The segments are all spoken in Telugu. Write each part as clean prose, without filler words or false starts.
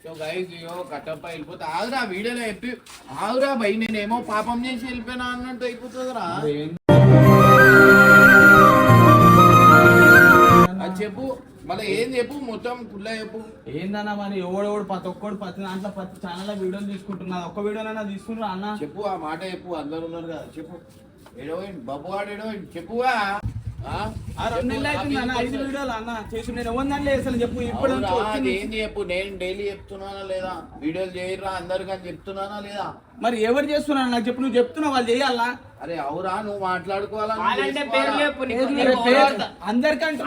సో గైస్ ఇయో కట్టప్ప వెళ్ళిపోతే ఆగురా వీడియోలో చెప్పి ఆగురా భయ్ నేనేమో పాపం చేసి వెళ్ళిపోయినా అన్నట్టు అయిపోతుందిరా. అది చెప్పు మళ్ళీ ఏం చెప్పు మొత్తం కుళ్ళ చెప్పు. ఏందన్నా మరి ఎవడెవడు ప్రతి ఒక్కడు ప్రతి దాంట్లో ప్రతి ఛానల్ వీడియోలు తీసుకుంటున్నా, ఒక్క వీడియోనైనా తీసుకుంటున్నా అన్న. చెప్పు ఆ మాట చెప్పు, అందరు ఉన్నారు కదా చెప్పు. ఏడోయింది బబ్బువాడు ఏడోయింది చెప్పువా. 2 నెలలు అవుతుంది అన్న 5 వీడియోలు అన్న చేసి నేను ఎవరిదాంట్లో చేస్తాను చెప్పు. ఇప్పుడు ఏంది చెప్పు, నేను డైలీ చెప్తున్నానా లేదా, వీడియోలు చేయరా అందరికని చెప్తున్నానా లేదా? మరి ఎవరు చేస్తున్నాను నాకు చెప్పు, నువ్వు చెప్తున్నావు వాళ్ళు చేయాలా? అరే అవురా నువ్వు మాట్లాడుకోవాలా, అందరికంటే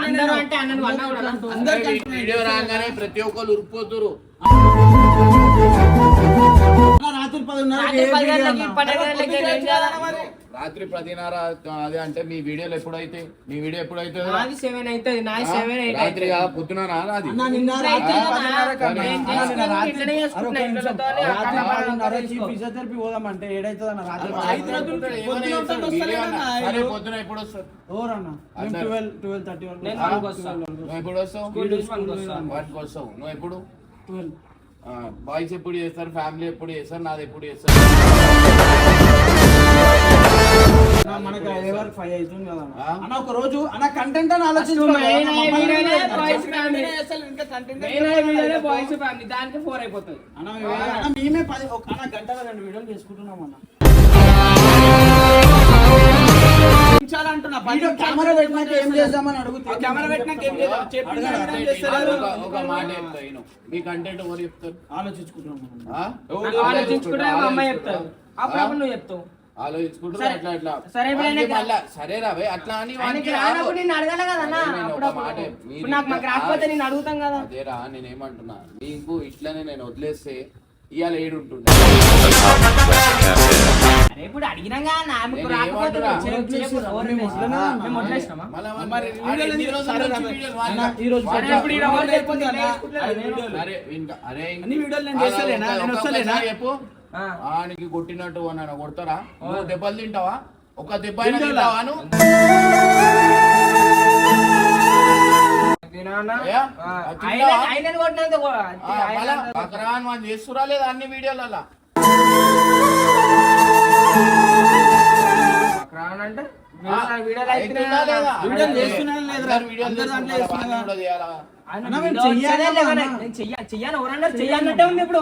వీడియో రాగానే ప్రతి ఒక్కరు ఉరిపోతురు. రాత్రి 10:30 రాత్రి 10:30 అదే అంటే మీ వీడియోలు ఎప్పుడైతే మీ వీడియో ఎప్పుడైతే రాత్రి పొద్దున రాది ఫిజియోథెరపీ పోదామంటే ఏడైతుంది అన్న రాత్రి పొద్దున ఎప్పుడు వస్తారు? 12:30 నువ్వు ఎప్పుడు వస్తావు? 1కి వస్తావు. నువ్వు ఎప్పుడు? 12. బాయ్స్ ఎప్పుడు చేస్తారు, ఫ్యామిలీ ఎప్పుడు చేస్తారు, నాది ఎప్పుడు చేస్తారు? మనకి 5 అవుతుంది కదా అన్న. ఒక రోజు అన్న కంటెంట్ అని ఆలోచించుకో. దానికి 4 అయిపోతుంది అన్న. మేమే 10 గంటల 2 వీడియోలు చేసుకుంటున్నాం అన్న. కెమెరా పెట్టినాక ఏం చేద్దామని అడుగుతా. కెమెరా పెట్టినాక ఏం చేద్దాం ఒక మాట చెప్తాను, మీ కంటెంట్ ఎవరు చెప్తారు? ఆలోచించుకుంటున్నాం. అమ్మాయి చెప్తారు, అప్పుడు నువ్వు చెప్తావు. ఆలోచించుకుంటారు అట్లా అట్లా సరే రాబోయ్ అట్లా అని అడుగుతాం కదా. అదేరా నేనేమంటున్నా, నీకు ఇట్లనే నేను వదిలేస్తే ఇవాళ ఏడుంటుండే. ఇప్పుడు అడిగినాక చెప్పు ఆనికి కొట్టినట్టు నన్ను కొడతారా? నువ్వు దెబ్బలు తింటావా? ఒక దెబ్బ తింటావా నువ్వు? మనం చేస్తురా లేదా అన్ని వీడియోలలో? చెయ్యాలి ఎవరన్నారు చెయ్యాలంటే ఉంది. ఇప్పుడు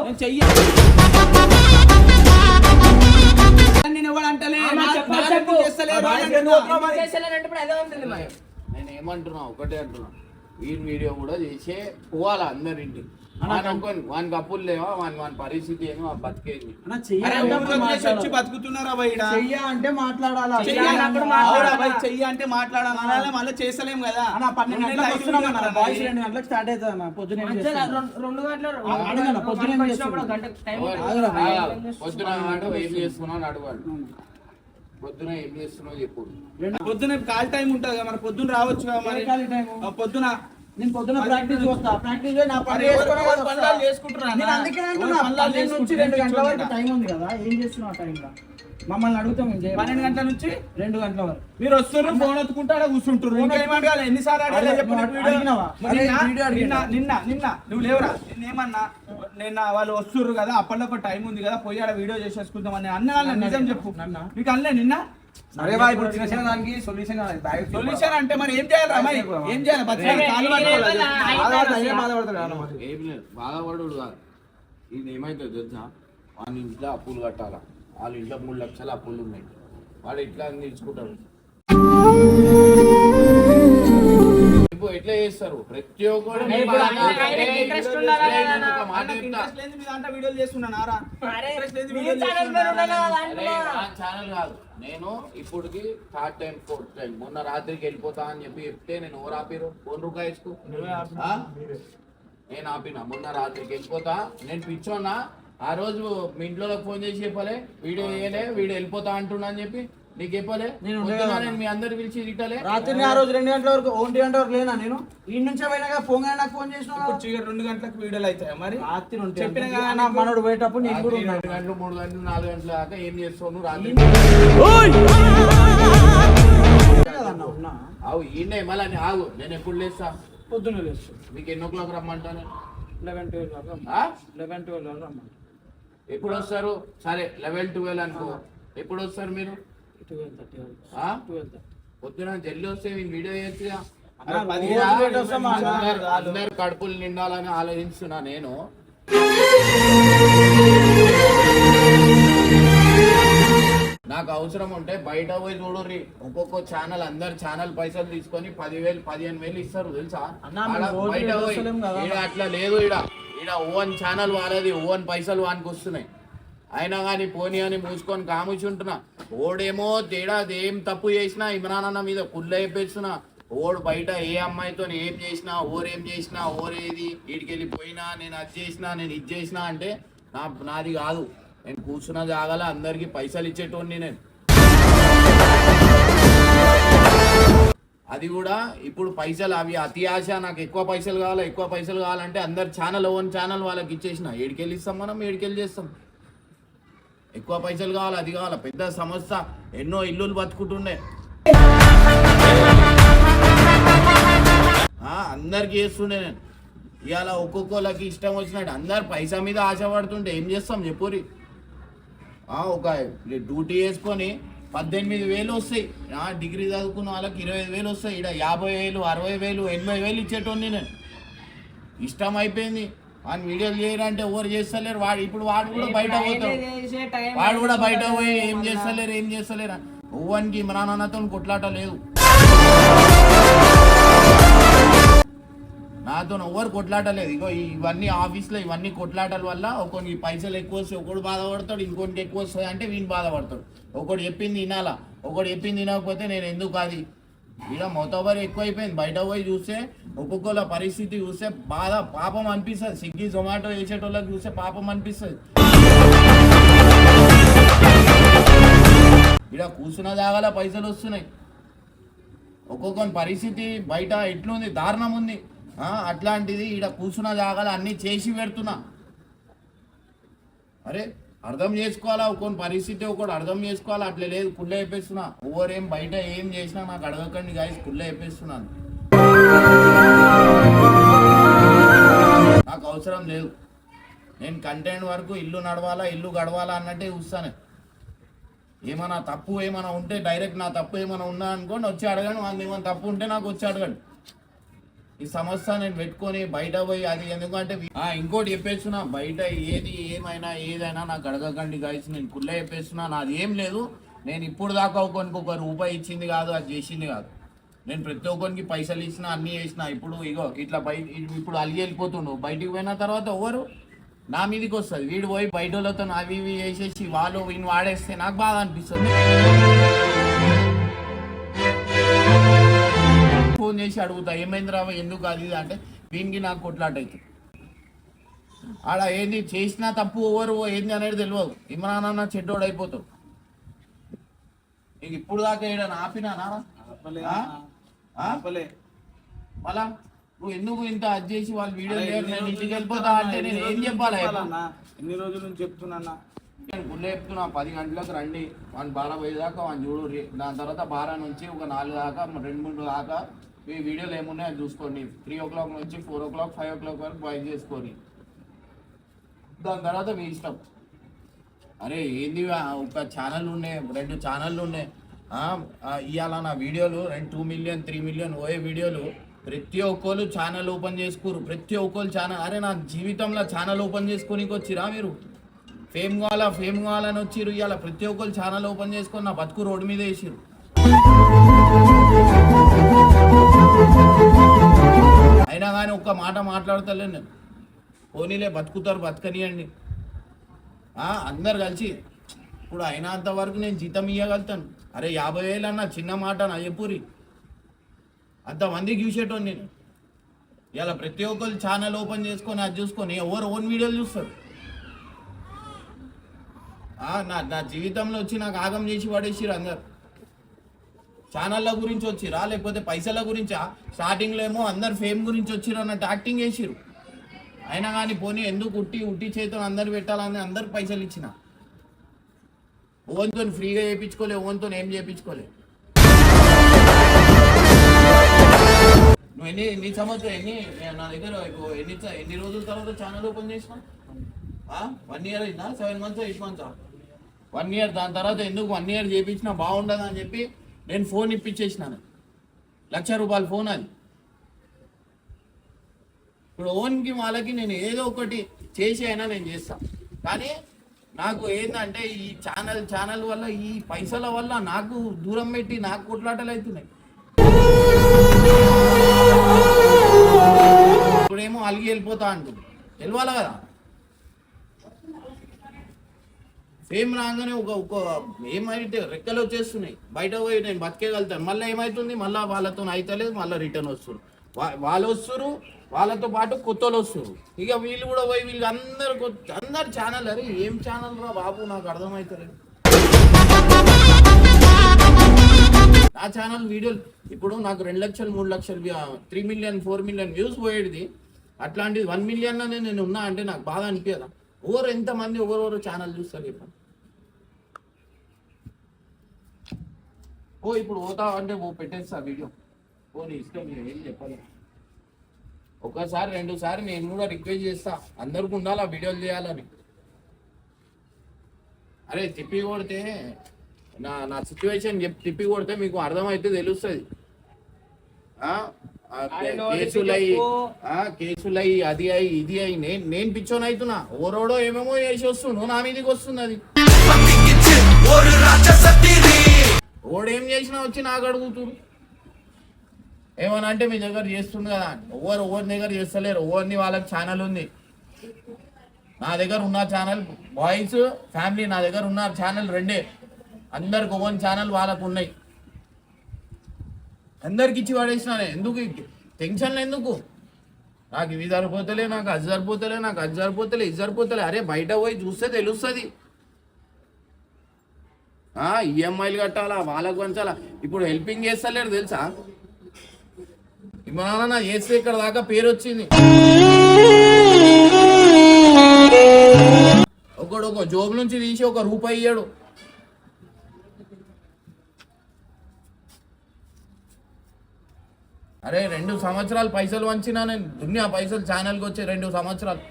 నేను ఏమంటున్నా ఒకటే అంటున్నా, ఈ వీడియో కూడా చేసే పోవాలా అందరింటి. వానికి అప్పులు లేవా, వాని పరిస్థితి ఏమో బతికేది బతుకుతున్నారా అంటే మాట్లాడాలా, చెయ్యి అంటే మాట్లాడాలి. మళ్ళీ చేస్తలేం కదా. 12 గంటలకు బాయ్స్ 2 గంటలకు స్టార్ట్ అవుతుంది అన్న. పొద్దున 2 పొద్దున ఏం చేస్తున్నావు అడగాలి. పొద్దున ఏం చేస్తున్నావు చెప్పు. పొద్దున కాల్ టైం ఉంటుంది కదా, మరి పొద్దున రావచ్చు కదా. మరి పొద్దున నేను పొద్దున ప్రాక్టీస్ చేస్తా. ప్రాక్టీస్ నా పనులు చేసుకుంటున్నా. అందుకే 2 గంటల వరకు టైం ఉంది కదా. ఏం చేస్తున్నావు ఆ టైంలో? మమ్మల్ని అడుగుతాం 12 గంటల నుంచి 2 గంటల వరకు. మీరు వస్తారు ఫోన్ ఎత్తుకుంటా కూర్చుంటారు. ఎన్నిసార్లు నిన్న నువ్వు లేవురా? నేనేమన్నా నిన్న వాళ్ళు వస్తుర్రు కదా, అప్పట్లో ఒక టైం ఉంది కదా, పోయి ఆడ వీడియో చేసేసుకుందాం అని అన్న. నిజం చెప్పు మీకు అనలే నిన్న? సరే బా, ఇప్పుడు చిన్న దానికి సొల్యూషన్ అంటే మరి ఏం చేయాలి? ఏం చేయాలి? బాధపడు కాదు. ఇది ఏమైతుంది తెలుసా, వాళ్ళ ఇంట్లో అప్పులు కట్టాలా, వాళ్ళ ఇంట్లో 3 లక్షల అప్పులు ఉన్నాయి, వాడు ఇట్లా తీర్చుకుంటారు. ఎట్లా చేస్తారు ప్రతి ఒక్కరు? ఛానల్ కాదు, నేను ఇప్పటికి 3rd టైం 4th టైం. మొన్న రాత్రికి వెళ్ళిపోతా అని చెప్తే నేను ఎవరు ఆపిరు? ఫోన్ రూపాయకు నేను ఆపిన. మొన్న రాత్రికి వెళ్ళిపోతా, నేను పిచ్చోన్నా. ఆ రోజు మీ ఇంట్లో ఫోన్ చేసి చెప్పలే, వీడియో వేయలే, వీడియో వెళ్ళిపోతా అంటున్నా అని చెప్పి నీకు చెప్పలే? నేను మీ అందరు పిలిచి తిట్టలే. రాత్రి ఆ రోజు 2 గంటల వరకు 1 గంట వరకు లేనా? నేను ఈ నుంచే పోయినా ఫోన్ నాకు ఫోన్ చేసిన 2 గంటలకు వీడియోలు అవుతాయి. మరి రాత్రి చెప్పిన మనోడు పోయేటప్పుడు నేను కూడా 2 గంటలు 3 గంటలు 4 గంటల దాకా ఏం చేస్తావు రాత్రి? అవు ఈయనే మళ్ళీ ఆగు. నేను ఎప్పుడు లేస్తా? పొద్దున్న లేస్తా. మీకు ఎన్నో క్లాక్ రమ్మంటాను? ఎప్పుడు వస్తారు? సరే 11-12 అనుకో. ఎప్పుడు వస్తారు మీరు? పొద్దున జల్లి వస్తే వీడియో చేయొచ్చుగా. అందరు కడుపులు నిండాలని ఆలోచిస్తున్నా నేను. నాకు అవసరం ఉంటే బయట పోయి చూడుర్రి, ఒక్కొక్క ఛానల్ అందరు ఛానల్ పైసలు తీసుకొని 10,000-15,000 ఇస్తారు తెలుసా. బయట పోయి ఈడ అట్లా లేదు. ఈడ ఓన్ ఛానల్ వాళ్ళది, ఓన్ పైసలు వానికి వస్తున్నాయి. అయినా కానీ పోనీ అని మూసుకొని కాముచుంటున్నా. ఓడేమో తేడా ఏం తప్పు చేసినా ఇమ్రాన్ అన్న మీద కుళ్ళ అయిపోతున్నా. ఓడు బయట ఏ అమ్మాయితో ఏం చేసినా, ఓరేం చేసినా, ఓరేది వీడికెళ్ళి పోయినా, నేను అది చేసినా, నేను ఇది చేసినా అంటే నాది కాదు. నేను కూర్చున్న జాగాల అందరికి పైసలు ఇచ్చేటోడిని నేను. అది కూడా ఇప్పుడు పైసలు అవి అతి ఆశ. నాకు ఎక్కువ పైసలు కావాలంటే అందరు ఓన్ ఛానల్ వాళ్ళకి ఇచ్చేసిన. ఏడికెళ్ళి ఇస్తాం మనం, ఏడికెళ్ళి చేస్తాం. ఎక్కువ పైసలు కావాలి, అది కావాలి. పెద్ద సంస్థ, ఎన్నో ఇల్లులు బతుకుంటుండే. అందరికి చేస్తుండే నేను. ఇవాళ ఒక్కొక్కళ్ళకి ఇష్టం వచ్చినట్టు అందరు పైసా మీద ఆశపడుతుంటే ఏం చేస్తాం చెప్పురి. ఒక డ్యూటీ వేసుకొని 18,000 వస్తాయి. డిగ్రీ చదువుకున్న వాళ్ళకి 25,000 వస్తాయి. ఇక్కడ 50,000, 60,000, 80,000 ఇచ్చేటోని నేను. ఇష్టం అయిపోయింది. వాడిని వీడియోలు చేయరంటే ఎవరు చేస్తలేరు. ఇప్పుడు వాడు కూడా బయట పోతాడు. వాడు కూడా బయట పోయి ఏం చేస్తలేరు. ఓవన్కి ఇమ్రాన్ అన్నతో కొట్లాట లేదు. నాతో ఎవరు కొట్లాటలేదు. ఇగో ఇవన్నీ ఆఫీస్లో ఇవన్నీ కొట్లాటల వల్ల ఒకరికి పైసలు ఎక్కువ వస్తే ఒకడు బాధపడతాడు, ఇంకొకరికి ఎక్కువ వస్తాయి అంటే వీని బాధపడతాడు. ఒకడు చెప్పింది వినాలా, ఒకడు చెప్పింది వినకపోతే నేను ఎందుకు అది. ఇలా మొత్తబరి ఎక్కువైపోయింది. బయట పోయి చూస్తే ఒక్కొక్కళ్ళ పరిస్థితి చూస్తే పాపం అనిపిస్తుంది. స్విగ్గీ జొమాటో వేసేటోళ్ళకి చూస్తే పాపం అనిపిస్తుంది. ఇలా కూర్చున్న జాగాల పైసలు వస్తున్నాయి. ఒక్కొక్క పరిస్థితి బయట ఎట్లుంది, దారుణం ఉంది. అట్లాంటిది ఈడ కూర్చున్న జాగాలు అన్నీ చేసి పెడుతున్నా. అరే అర్థం చేసుకోవాలా, ఒక్కొని పరిస్థితి ఒకటి అర్థం చేసుకోవాలా. అట్లా లేదు, కుళ్ళ అయిపోయిస్తున్నా. ఓవరేం బయట ఏం చేసినా నాకు అడగకండి గాయస్, కుళ్ళ అయిపోయిస్తున్నాను. నాకు అవసరం లేదు. నేను కంటెంట్ వరకు ఇల్లు నడవాలా, ఇల్లు గడవాలా అన్నట్టే చూస్తాను. ఏమైనా తప్పు ఏమైనా ఉంటే డైరెక్ట్ నా తప్పు ఏమైనా ఉన్నా అనుకోండి వచ్చి అడగండి. వాళ్ళు ఏమైనా తప్పు ఉంటే నాకు వచ్చి అడగండి. ఈ సమస్య నేను పెట్టుకొని బయట పోయి అది ఎందుకంటే ఇంకోటి చెప్పేస్తున్నా, బయట ఏదైనా నాకు అడగకండి గాయస్. నేను కుళ్ళ చెప్పేస్తున్నా. నాది ఏం లేదు. నేను ఇప్పుడు దాకా ఒక రూపాయి ఇచ్చింది కాదు, అది చేసింది కాదు. నేను ప్రతి ఒక్కరికి పైసలు ఇచ్చిన, అన్నీ చేసిన. ఇప్పుడు ఇగో ఇట్లా ఇప్పుడు అలిగి వెళ్ళిపోతుండు. బయటికి పోయిన తర్వాత ఎవరు నా మీదకి వస్తుంది. వీడు పోయి బయట వాళ్ళతో అవి ఇవి వేసేసి వాళ్ళు వీని వాడేస్తే నాకు బాధ అనిపిస్తుంది. ఫోన్ చేసి అడుగుతా ఏమైంది రావా, ఎందుకు అది అంటే వీనికి నాకు కొట్లాట అవుతుంది. ఆడ ఏంది చేసినా తప్పు ఎవరు ఏంది అనేది తెలియదు. ఇమ్రాన్ అన్న చెడ్డోడు అయిపోతావు. నీకు ఇప్పుడు దాకా ఏడని ఆపినానా? మళ్ళా నువ్వు ఎందుకు ఇంత అది చేసి వాళ్ళు వీడియో నేను ఇంటికి వెళ్ళిపోతా అంటే నేను ఏం చెప్పాలి? ఎన్ని రోజుల నుంచి చెప్తున్నా నేను గుళ్ళ చెప్తున్నా 10 గంటలకు రండి, వాడిని బారా పోయేదాకా వాడిని చూడు. దాని తర్వాత బారా నుంచి ఒక 4 దాకా 2-3 దాకా మీ వీడియోలు ఏమున్నాయో చూసుకోండి. 3 o'clock నుంచి 4 o'clock 5 o'clock వరకు బాయ్ చేసుకోండి. దాని తర్వాత మీ ఇష్టం. అరే ఏంది ఒక ఛానల్ ఉండే, 2 ఛానళ్ళు ఉన్నాయి. ఇవాళ నా వీడియోలు 2 million 3 million పోయే వీడియోలు ప్రతి ఒక్కరు ఛానల్ ఓపెన్ చేసుకోరు. ప్రతి ఒక్కరు ఛానల్. అరే నా జీవితంలో ఛానల్ ఓపెన్ చేసుకోనికి వచ్చిరా మీరు? ఫేమ్ కావాలని వచ్చిర్రు. ఇవాళ ప్రతి ఒక్కరు ఛానల్ ఓపెన్ చేసుకొని నా బతుకు రోడ్డు మీద వేసిరు. అయినా కానీ ఒక్క మాట మాట్లాడతలేను నేను. పోనీలే బతకనియండి. అందరు కలిసి ఇప్పుడు అయినంత వరకు నేను జీతం ఇవ్వగలుగుతాను. అరే 50,000 అన్న చిన్న మాట నా చెప్పురి. అంతమందికి చూసేటోని నేను. ఇలా ప్రతి ఒక్కరు ఛానల్ ఓపెన్ చేసుకొని అది చూసుకొని ఎవరు ఓన్ వీడియోలు చూస్తారు. నా జీవితంలో వచ్చి నాకు ఆగం చేసి పడేసిరు అందరు. ఛానళ్ళ గురించి వచ్చిరా లేకపోతే పైసల గురించా? స్టార్టింగ్లో ఏమో అందరు ఫేమ్ గురించి వచ్చిరు అన్నట్టు యాక్టింగ్ చేసిరు. అయినా కానీ పోనీ ఎందుకు ఉట్టి చేతులు అందరు పెట్టాలని అందరికి పైసలు ఇచ్చిన. ఓన్తో ఫ్రీగా చేయించుకోలే, ఓన్తో ఏం చేయించుకోలే. నువ్వు ఎన్ని సంవత్సరం నా దగ్గర ఎన్ని రోజుల తర్వాత ఛానల్ ఓపెన్ చేసినావు? 1 year అయిందా? 7 months 8 months? 1 year. దాని తర్వాత ఎందుకు 1 year చేయించినా బాగుండదు అని చెప్పి నేను ఫోన్ ఇప్పించేసినాను. 1,00,000 రూపాయల ఫోన్ అది. ఇప్పుడు ఓన్కి వాళ్ళకి నేను ఏదో ఒకటి చేసి అయినా నేను చేస్తాను. కానీ నాకు ఏంటంటే ఈ ఛానల్ వల్ల ఈ పైసల వల్ల నాకు దూరం పెట్టి నాకు కొట్లాటలు అవుతున్నాయి. ఇప్పుడేమో అలిగి వెళ్ళిపోతా అంటుంది. వెళ్ళాలి కదా. ఫేమ్ రాగానే ఒక ఏమైతే రెక్కలు వచ్చేస్తున్నాయి. బయట పోయి నేను బతికేయగలుగుతాను. మళ్ళీ ఏమవుతుంది, మళ్ళీ వాళ్ళతో అయితలేదు, మళ్ళీ రిటర్న్ వస్తారు. వాళ్ళు వస్తారు, వాళ్ళతో పాటు కొత్త వాళ్ళు వస్తారు. ఇక వీళ్ళు కూడా పోయి వీళ్ళు అందరు ఛానల్. అరే ఏం ఛానల్ రా బాబు, నాకు అర్థమవుతలేదు. నా ఛానల్ వీడియోలు ఇప్పుడు నాకు 2 లక్షలు 3 లక్షలు 3 million 4 million వ్యూస్ పోయేది. అట్లాంటిది 1 million నేను ఉన్నా అంటే నాకు బాగా అనిపించదా? ఎంతమంది ఎవరెవరు ఛానల్ చూస్తారు చెప్పండి. ఇప్పుడు పోతా అంటే పెట్టేస్తా వీడియో. నీ ఇష్టం, ఏం చెప్పాలి. ఒకసారి 2 సార్లు నేను కూడా రిక్వెస్ట్ చేస్తా, అందరికి ఉండాలి ఆ వీడియోలు చేయాలని. అరే తిప్పి కొడితే నా సిచ్యువేషన్ తిప్పి కొడితే మీకు అర్థమైతే తెలుస్తుంది. కేసులయ్యి అది అయ్యి ఇది అయ్యి నేను పిచ్చోని అవుతున్నా. ఓరోడో ఏమేమో చేసి వస్తుండు, నా మీదకి వస్తుంది అది. ఓడేం చేసినా వచ్చి నాకు అడుగుతురు. ఏమన్నా అంటే మీ దగ్గర చేస్తుంది కదా. ఎవరి దగ్గర చేస్తలేరు. ఎవరిని వాళ్ళకి ఛానల్ ఉంది. నా దగ్గర ఉన్న ఛానల్ బాయ్స్ ఫ్యామిలీ, నా దగ్గర ఉన్న ఛానల్ 2. అందరికి ఓన్ ఛానల్ వాళ్ళకు ఉన్నాయి. అందరికి ఇచ్చి పడేసినానే. ఎందుకు టెన్షన్లు ఎందుకు? నాకు ఇవి సరిపోతలే, నాకు అది సరిపోతలే, నాకు అది సరిపోతలే, ఇది సరిపోతలే. అరే బయట పోయి చూస్తే తెలుస్తుంది. ఈఎంఐలు కట్టాలా, వాళ్ళకు పంచాలా. ఇప్పుడు హెల్పింగ్ చేస్తలేరు తెలుసా. ఇవాళ చేస్తే ఇక్కడ దాకా పేరు వచ్చింది. ఒక జోబు నుంచి తీసి ₹1 ఇయ్యాడు. అరే 2 సంవత్సరాలు పైసలు వంచినా నేను. దునియా పైసలు ఛానల్కి వచ్చే 2 సంవత్సరాలు.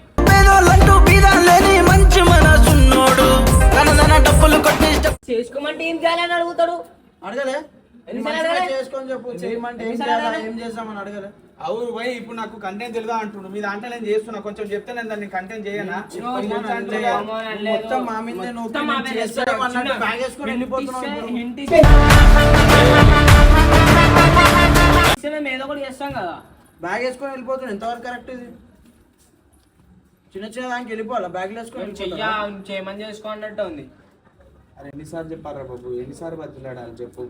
చేసుకోమంటే ఏం చేయాలని అడుగుతాడు. అడగలే చేసుకొని చెప్పు. చేయమంటే ఏం చేస్తామని అడగలే. అవును భయ్, ఇప్పుడు నాకు కంటెంట్ తెలుదా అంటుండు. మీ దాంట్లో నేను చేస్తున్నా, కొంచెం చెప్తే నేను దాన్ని కంటెంట్ చేయనా? మొత్తం మా మీద నువ్వు చేస్తావు అన్నట్టు బ్యాగ్ వేసుకొని వెళ్ళిపోతున్నావు. మేము ఏదో ఒకటి చేస్తాం కదా. బ్యాగ్ వేసుకొని వెళ్ళిపోతున్నావు. ఎంతవరకు కరెక్ట్ ఇది? చిన్న దానికి వెళ్ళిపోవాలా బ్యాగ్ వేసుకొని? చేయమని చేసుకో అన్నట్టు ఉంది. అరే ఎన్నిసార్లు చెప్పారా బాబు, ఎన్నిసార్లు బతిలాడాలి చెప్పు.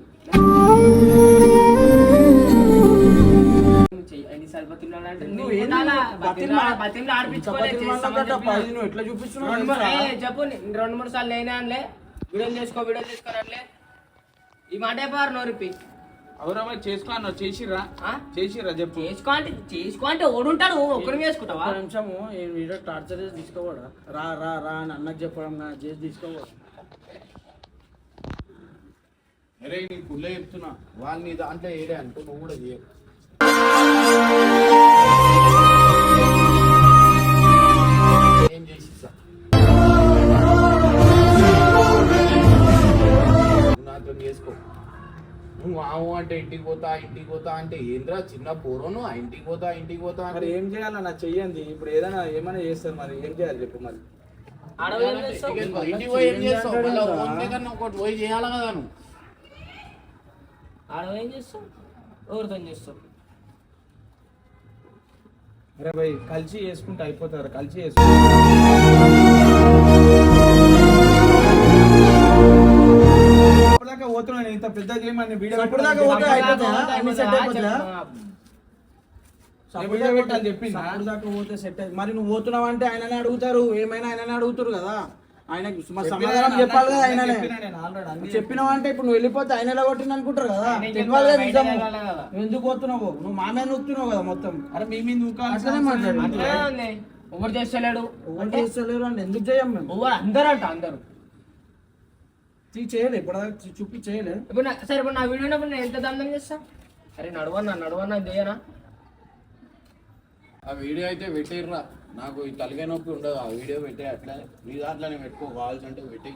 నువ్వు ఎట్లా చూపిస్తున్నావు చెప్పు. 2-3 సార్లు నేనే అనలే వీడియో చేసుకోనట్లే. ఈ మాట చెప్పారు నోరిపి. అవురా చేసుకో అన్న. చేసిర్రా చెప్పు. చేసుకో అంటే ఓడుంటాడు. ఒక్కడిని చేసుకుంటావా? నిమిషము వీడియో టార్చర్ చేసి తీసుకోవడా? రా రా రా అని అన్నకు చెప్పడం చేసి తీసుకోవడా? అరే నీ పుల్లే చెప్తున్నా. వాళ్ళని దాంట్లో ఏడే అనుకో, నువ్వు కూడా చేయవు. ఏం చేసిస్తా నాతో చేసుకో. నువ్వు ఆవు అంటే ఇంటికి పోతా అంటే ఏంద్రా చిన్న పోరోను ఇంటికి పోతా మరి ఏం చేయాలన్నా చెయ్యండి. ఇప్పుడు ఏమైనా చేస్తారు, మరి ఏం చేయాలి చెప్పు. మరి ఇంటికి పోయి ఏం చేస్తావు? ఒకటి పోయి చేయాలి కదా. నువ్వు ఆడవేం చేస్తావు? ఎవరితో చేస్తావు? అరే భయ్ కలిసి చేసుకుంటే అయిపోతారు. కలిసి చేసుకుంటా పోతున్నాను. ఇంత పెద్ద గేమ్ అని వీడియో పోతే సెట్. మరి నువ్వు పోతున్నావు అంటే ఆయననే అడుగుతారు. ఏమైనా ఆయననే అడుగుతారు కదా. ఆయన సమాధానం చెప్పాలి కదా. ఆయననే చెప్పినావు అంటే ఇప్పుడు నువ్వు వెళ్ళిపోతే ఆయన ఎలా కొట్టింది అనుకుంటారు కదా. ఎందుకు పోతున్నావు? నువ్వు మా మీద నొక్కుతున్నావు కదా మొత్తం. అరే మీ మీద అట్లనే మాట్లాడు. ఎవరు చేస్తలేడు అంటే ఎందుకు చేయం మేము? అందరూ చేయలే ఇప్పుడు చూపి చేయలే. ఇప్పుడు సరే ఇప్పుడు నా వీడియో నేను ఎంత దండం చేస్తా? అరే నడవన్నా చేయనా? ఆ వీడియో అయితే పెట్టిర్రా, నాకు ఈ తలకాయ నొప్పి ఉండదు. ఆ వీడియో పెట్టే అట్లా నీ దాంట్లోనే పెట్టుకో, కావాల్సి అంటే పెట్టి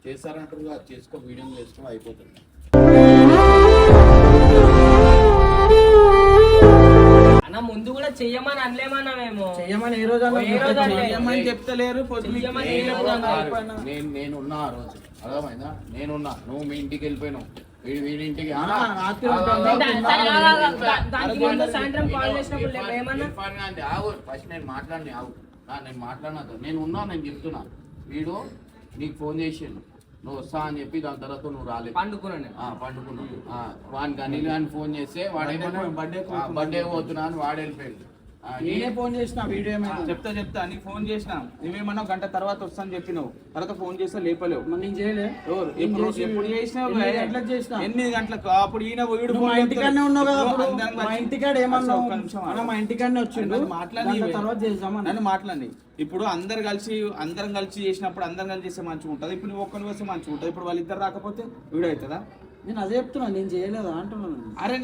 చేస్తారంటారు అది చేసుకో, వీడియో చేసుకో, అయిపోతుంది. అన్న ముందు కూడా చెయ్యమని అనలేమన్నా మేము. చెయ్యమని ఏ రోజు ఏమని చెప్తలేరు చెయ్యమని ఏ రోజు అనలేదు. నేనున్నా ఆ రోజు, అర్థమైందా? నేనున్నా, నువ్వు మీ ఇంటికి వెళ్ళిపోయినావు, వీడింటికి దానికి ముందు సాయంత్రం కాల్ చేసినప్పుడు ఏమన్నా ఫస్ట్ నేను మాట్లాడి ఆవు, నేను మాట్లాడినా, నేను ఉన్నా, నేను చెప్తున్నా. వీడు నీకు ఫోన్ చేసిండు, నువ్వు వస్తా అని చెప్పి, దాని తర్వాత నువ్వు రాలేదు, పండుకున్నాను. పండుకున్నావు. వానికి అనిల్ అని ఫోన్ చేస్తే వాడేమన్నా బర్త్డే పోతున్నా అని వాడు వెళ్ళిపోయాడు. నేనే ఫోన్ చేసిన వీడియో ఏమైనా చెప్తా నీకు ఫోన్ చేసినా, నువ్వేమన్నా గంట తర్వాత వస్తాను చెప్పినావు, తర్వాత ఫోన్ చేస్తే లేపలేవు. నేను చేయలే. ఎవరు ఎప్పుడు చేసినావు? 8 గంటలకు చేసిన. 8 గంటలకు. అప్పుడు ఈయన వీడు మా ఇంటికాడనే ఉన్నావు కదా అప్పుడు. అందరం మా కలిసి- ఇంటికాడ ఏమన్నావు? ఒక్క నిమిషం ఆగు. అన్న మా ఇంటికాడనే వచ్చిండు, నన్ను మాట్లాడి గంట తర్వాత చేద్దామని. నన్ను మాట్లాడి. ఇప్పుడు అందరం కలిసి చేసినప్పుడు అందరం కలిసి చేస్తే మంచిగా ఉంటుంది. ఇప్పుడు నువ్వు ఒక్కని వస్తే మంచిగా ఉంటుంది. ఇప్పుడు వాళ్ళిద్దరు రాకపోతే వీడియో అవుతుందా? నేను అదే చెప్తున్నా, నేను చేయలేదా అంటున్నాను. అరే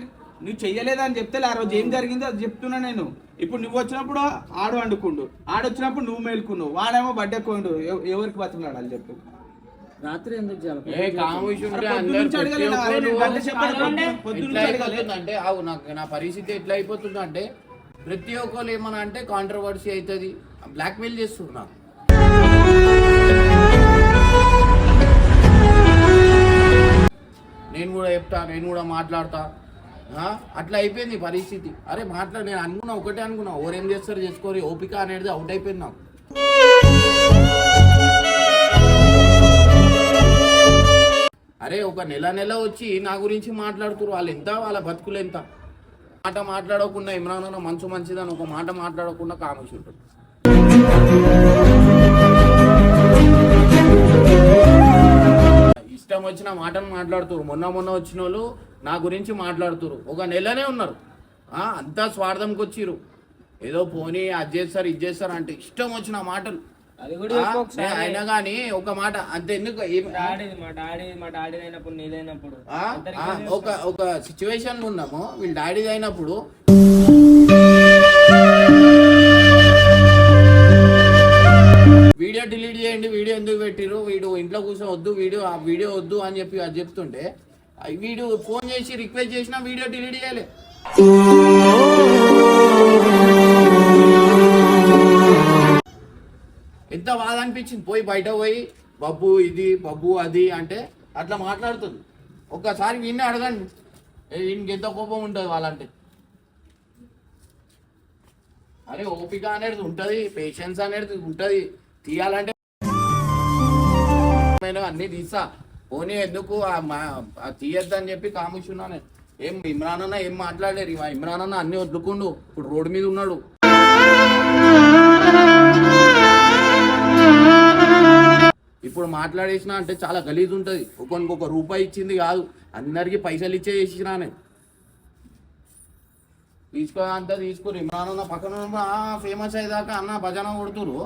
నువ్వు చెయ్యలేదా అని చెప్తే ఆ రోజు ఏం జరిగిందో అది చెప్తున్నా నేను. ఇప్పుడు నువ్వు వచ్చినప్పుడు ఆడు వండుకుండు, ఆడొచ్చినప్పుడు నువ్వు మేలుకున్నావు, వాడేమో బర్త్డే కోండు. ఎవరికి బతుకున్నాడు చెప్పు. రాత్రి ఎందుకు చేయాలి? అంటే అవు నాకు నా పరిస్థితి ఎట్లా అయిపోతుందంటే, ప్రతి ఒక్కరు ఏమన్నా అంటే కాంట్రవర్సీ అవుతుంది, బ్లాక్మెయిల్ చేస్తుంది నాకు. నేను కూడా చెప్తా, నేను కూడా మాట్లాడతా, అట్లా అయిపోయింది పరిస్థితి. అరే మాట్లాడు, నేను అనుకున్నా, ఒకటే అనుకున్నా, ఎవరేం చేస్తారు చేసుకోరు, ఓపిక అనేది అవుట్ అయిపోయింది నాకు. అరే ఒక నెల వచ్చి నా గురించి మాట్లాడుతున్నారు, వాళ్ళు ఎంత, వాళ్ళ బతుకులు ఎంత. మాట మాట్లాడకుండా ఇమ్రాన్ అన్న మంచిదని ఒక మాట మాట్లాడకుండా కామేసి ఉంటాడు. ఇష్టం వచ్చిన మాటను మాట్లాడుతున్నారు. మొన్న వచ్చిన వాళ్ళు నా గురించి మాట్లాడుతున్నారు, ఒక నెలనే ఉన్నారు, అంతా స్వార్థంకి వచ్చిర్రు. ఏదో పోనీ అది చేస్తారు ఇది చేస్తారు అంటే ఇష్టం వచ్చిన మాటలు. అయినా కానీ ఒక మాట అంతే. ఎందుకు మా డాడీ అయినప్పుడు నీదైనప్పుడు ఒక సిచ్యువేషన్ ఉన్నాము, వీళ్ళ డాడీ అయినప్పుడు వీడియో డిలీట్ చేయండి, వీడియో ఎందుకు పెట్టిరు, వీడు ఇంట్లో కూర్చొని వద్దు, ఆ వీడియో వద్దు అని చెప్పి అది చెప్తుంటే, వీడు ఫోన్ చేసి రిక్వెస్ట్ చేసినా వీడియో డిలీట్ చేయలే. ఎంత బాధ అనిపించింది. బయట పోయి బబ్బు ఇది బబ్బు అది అంటే అట్లా మాట్లాడుతుంది. ఒక్కసారి వీడిని అడగండి, ఇంకెంత కోపం ఉంటుంది వాళ్ళంటే. అరే ఓపిక అనేది ఉంటుంది, పేషెన్స్ అనేది ఉంటుంది. తీయాలంటే అన్ని తీసా, పోనీ ఎందుకు తీయద్దు అని చెప్పి కాముచున్నాను. ఏం ఇమ్రాన్ అన్న ఏం మాట్లాడలేరు. ఇమ్రాన్ అన్న అన్ని వదులుకుండు, ఇప్పుడు రోడ్డు మీద ఉన్నాడు. ఇప్పుడు మాట్లాడేసిన అంటే చాలా గలీజ్ ఉంటుంది. ఒక్కొక్క రూపాయి ఇచ్చింది కాదు, అందరికి పైసలు ఇచ్చే చేసినా నేను. అంతా తీసుకురు. ఇమ్రాన్ అన్న పక్కన ఫేమస్ అయ్యేదాకా అన్న భజన కొడుతురు.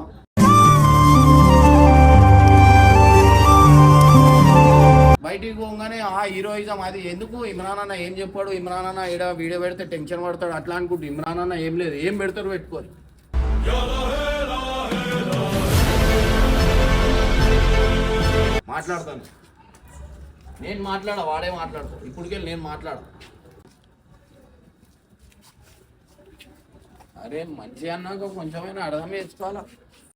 బయటికి పోగానే హీరోయిజం అది ఎందుకు. ఇమ్రాన్ అన్న ఏం చెప్పాడు, ఇమ్రాన్ అన్న ఈడ వీడియో పెడితే టెన్షన్ పడతాడు అట్లా అనుకుంటు. ఇమ్రాన్ అన్న ఏం లేదు, ఏం పెడతారు పెట్టుకోరు. మాట్లాడతాను నేను, వాడే మాట్లాడతాడు. ఇప్పటికెళ్ళి నేను మాట్లాడ. అరే మంచి అన్నాక కొంచెమైనా అర్థం చేసుకోవాలా.